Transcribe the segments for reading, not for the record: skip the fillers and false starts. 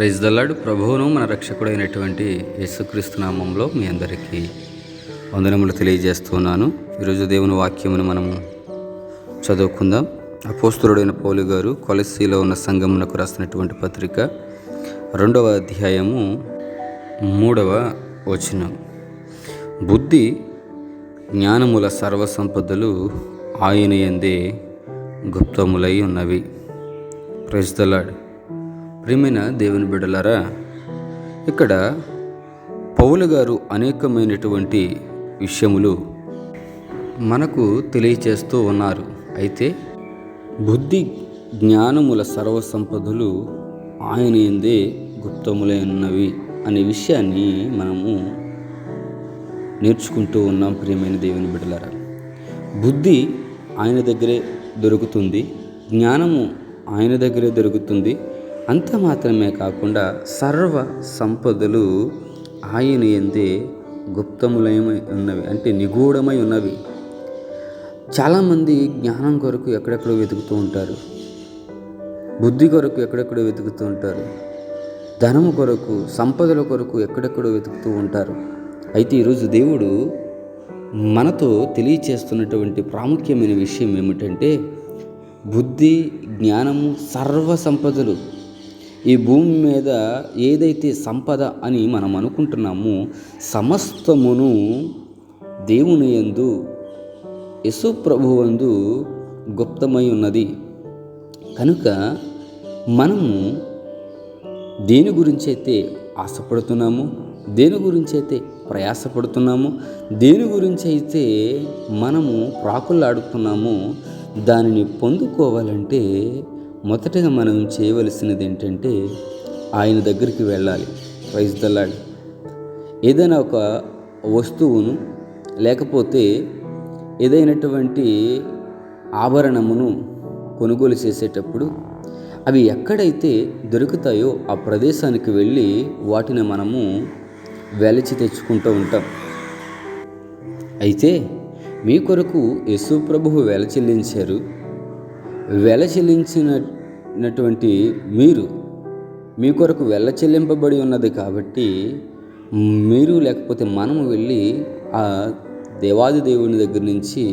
Praise the lord. ప్రభువును మన రక్షకుడైనటువంటి యేసుక్రీస్తు నామంలో మీ అందరికీ వందనములు తెలియజేస్తున్నాను. ఈరోజు దేవుని వాక్యమును మనము చదువుకుందాం. అపోస్తలుడైన పౌలు గారు కొలస్సీలో ఉన్న సంఘమునకు రాసినటువంటి పత్రిక 2వ అధ్యాయము 3వ వచనం. బుద్ధి జ్ఞానముల సర్వసంపదలు ఆయన యందే గుప్తములై ఉన్నవి. Praise the lord. ప్రియమైన దేవుని బిడ్డలారా, ఇక్కడ పౌలు గారు అనేకమైనటువంటి విషయములు మనకు తెలియచేస్తూ ఉన్నారు. అయితే బుద్ధి జ్ఞానముల సర్వసంపదలు ఆయన యందే గుప్తములై ఉన్నవి అనే విషయాన్ని మనము నేర్చుకుంటూ ఉన్నాం. ప్రియమైన దేవుని బిడ్డలారా, బుద్ధి ఆయన దగ్గరే దొరుకుతుంది, జ్ఞానము ఆయన దగ్గరే దొరుకుతుంది. అంత మాత్రమే కాకుండా సర్వ సంపదలు ఆయన యందే గుప్తములై ఉన్నవి, అంటే నిగూఢమై ఉన్నవి. చాలామంది జ్ఞానం కొరకు ఎక్కడెక్కడో వెతుకుతూ ఉంటారు, బుద్ధి కొరకు ఎక్కడెక్కడో వెతుకుతూ ఉంటారు, ధనము కొరకు, సంపదల కొరకు ఎక్కడెక్కడో వెతుకుతూ ఉంటారు. అయితే ఈరోజు దేవుడు మనతో తెలియచేస్తున్నటువంటి ప్రాముఖ్యమైన విషయం ఏమిటంటే, బుద్ధి జ్ఞానము సర్వ సంపదలు, ఈ భూమి మీద ఏదైతే సంపద అని మనం అనుకుంటున్నామో సమస్తమును దేవుని యందు, యేసు ప్రభువందు గుప్తమై ఉన్నది. కనుక మనము దేని గురించి అయితే ఆశపడుతున్నామో, దేని గురించి అయితే ప్రయాసపడుతున్నామో, దేని గురించి అయితే మనము ప్రాకులాడుతున్నామో దానిని పొందుకోవాలంటే మొదటగా మనం చేయవలసినది ఏంటంటే ఆయన దగ్గరికి వెళ్ళాలి. Praise the lord. ఏదైనా ఒక వస్తువును లేకపోతే ఏదైనటువంటి ఆభరణమును కొనుగోలు చేసేటప్పుడు అవి ఎక్కడైతే దొరుకుతాయో ఆ ప్రదేశానికి వెళ్ళి వాటిని మనము వెలచి తెచ్చుకుంటూ ఉంటాం. అయితే మీ కొరకు యేసు ప్రభువు వెల చెల్లించారు. వెల చెల్లించినటువంటి మీరు, మీ కొరకు వెల చెల్లింపబడి ఉన్నది కాబట్టి మీరు లేకపోతే మనము వెళ్ళి ఆ దేవాది దేవుని దగ్గర నుంచి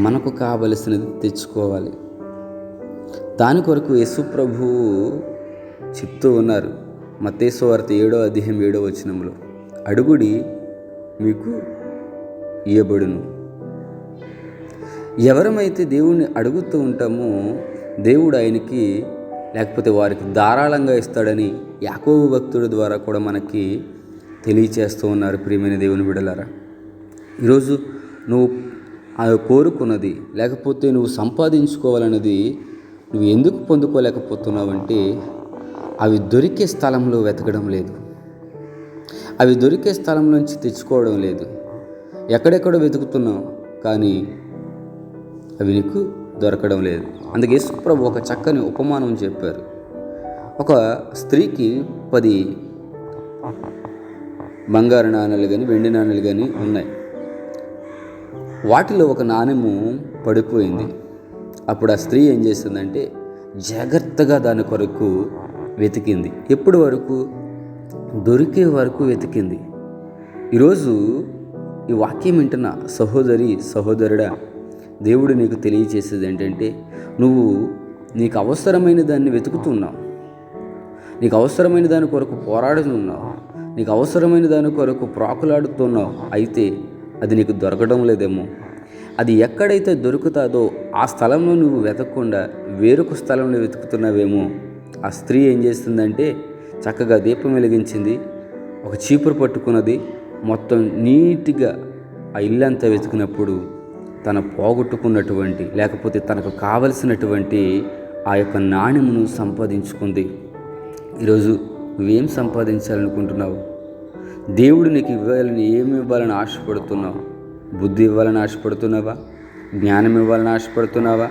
మనకు కావలసినది తెచ్చుకోవాలి. దాని కొరకు యేసు ప్రభువు చెప్తూ ఉన్నారు మత్తయి సువార్త 7వ అధ్యాయం 7వ వచనంలో, అడుగుడి మీకు ఇయ్యబడును. ఎవరమైతే దేవుణ్ణి అడుగుతూ ఉంటామో దేవుడు ఆయనకి లేకపోతే వారికి ధారాళంగా ఇస్తాడని యాకోబు భక్తుడి ద్వారా కూడా మనకి తెలియచేస్తూ ఉన్నారు. ప్రియమైన దేవుని బిడ్డలారా, ఈరోజు నువ్వు కోరుకున్నది లేకపోతే నువ్వు సంపాదించుకోవాలన్నది నువ్వు ఎందుకు పొందుకోలేకపోతున్నావంటే అవి దొరికే స్థలంలో వెతకడం లేదు, అవి దొరికే స్థలం నుంచి తెచ్చుకోవడం లేదు. ఎక్కడెక్కడో వెతుకుతున్నావు కానీ అవి నీకు దొరకడం లేదు. అందుకే యేసు ప్రభు ఒక చక్కని ఉపమానం చెప్పారు. ఒక స్త్రీకి 10 బంగారు నాణాలు కానీ వెండి నాణాలు కానీ ఉన్నాయి. వాటిలో ఒక నాణెము పడిపోయింది. అప్పుడు ఆ స్త్రీ ఏం చేసిందంటే జాగ్రత్తగా దాని కొరకు వెతికింది. ఎప్పటి వరకు? దొరికే వరకు వెతికింది. ఈరోజు ఈ వాక్యం వింటున్న సహోదరి సహోదరుడా, దేవుడు నీకు తెలియచేసేది ఏంటంటే, నీకు అవసరమైన దాన్ని వెతుకుతున్నావు, నీకు అవసరమైన దాని కొరకు పోరాడుతున్నావు, నీకు అవసరమైన దాని కొరకు ప్రాకులాడుతున్నావు. అయితే అది నీకు దొరకడం లేదేమో. అది ఎక్కడైతే దొరుకుతుందో ఆ స్థలంలో నువ్వు వెతకకుండా వేరొక స్థలంలో వెతుకుతున్నావేమో. ఆ స్త్రీ ఏం చేస్తుందంటే చక్కగా దీపం వెలిగించింది, ఒక చీపురు పట్టుకున్నది, మొత్తం నీట్గా ఆ ఇల్లంతా వెతికినప్పుడు తన పోగొట్టుకున్నటువంటి లేకపోతే తనకు కావలసినటువంటి ఆ యొక్క నాణ్యమును సంపాదించుకుంది. ఈరోజు నువ్వేం సంపాదించాలనుకుంటున్నావు? దేవుడు నీకు ఏమి ఇవ్వాలని ఆశపడుతున్నావు? బుద్ధి ఇవ్వాలని ఆశపడుతున్నావా? జ్ఞానం ఇవ్వాలని ఆశపడుతున్నావా?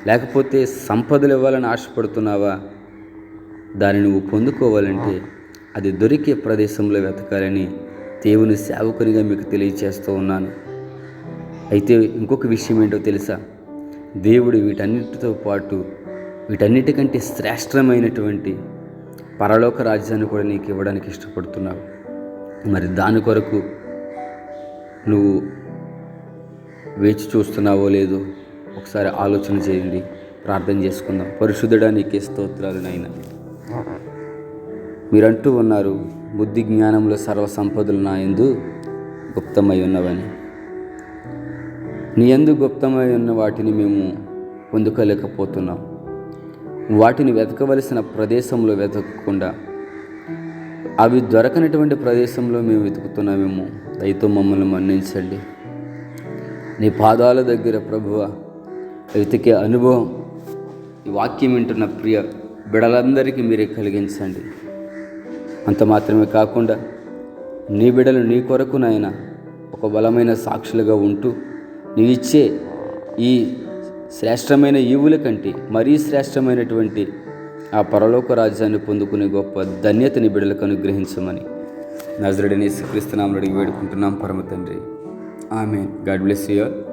లేకపోతే సంపదలు ఇవ్వాలని ఆశపడుతున్నావా? దాన్ని నువ్వు పొందుకోవాలంటే అది దొరికే ప్రదేశంలో వెతకాలని దేవుని సేవకునిగా మీకు తెలియచేస్తూ ఉన్నాను. అయితే ఇంకొక విషయం ఏంటో తెలుసా? దేవుడు వీటన్నిటితో పాటు వీటన్నిటికంటే శ్రేష్టమైనటువంటి పరలోక రాజ్యాన్ని కూడా నీకు ఇవ్వడానికి ఇష్టపడుతున్నావు. మరి దాని కొరకు నువ్వు వేచి చూస్తున్నావో లేదో ఒకసారి ఆలోచన చేయండి. ప్రార్థన చేసుకుందాం. పరిశుద్ధుడా, నీకే స్తోత్రాలు నాయనా. మీరంటూ ఉన్నారు, బుద్ధి జ్ఞానంలో సర్వ సంపదలు నా యందు గుప్తమై ఉన్నవని. నీ యందు గుప్తమై ఉన్న వాటిని మేము పొందుకోలేకపోతున్నాం. వాటిని వెతకవలసిన ప్రదేశంలో వెతకకుండా అవి దొరకనటువంటి ప్రదేశంలో మేము వెతుకుతున్నామేమో. దయతో మమ్మల్ని మన్నించండి. నీ పాదాల దగ్గర ప్రభువా వెతికే అనుభవం ఈ వాక్యం వింటున్న ప్రియ బిడలందరికీ మీరే కలిగించండి. అంత మాత్రమే కాకుండా నీ బిడలు నీ కొరకు నాయన ఒక బలమైన సాక్షులుగా ఉంటూ నీవిచ్చే ఈ శ్రేష్టమైన ఈవుల కంటే మరీ శ్రేష్టమైనటువంటి ఆ పరలోక రాజ్యాన్ని పొందుకునే గొప్ప ధన్యతని బిడలకు అనుగ్రహించమని నజరేయుడైన యేసుక్రీస్తు నామములో అడిగి వేడుకుంటున్నాం పరమ తండ్రి. ఆమేన్. God bless you all.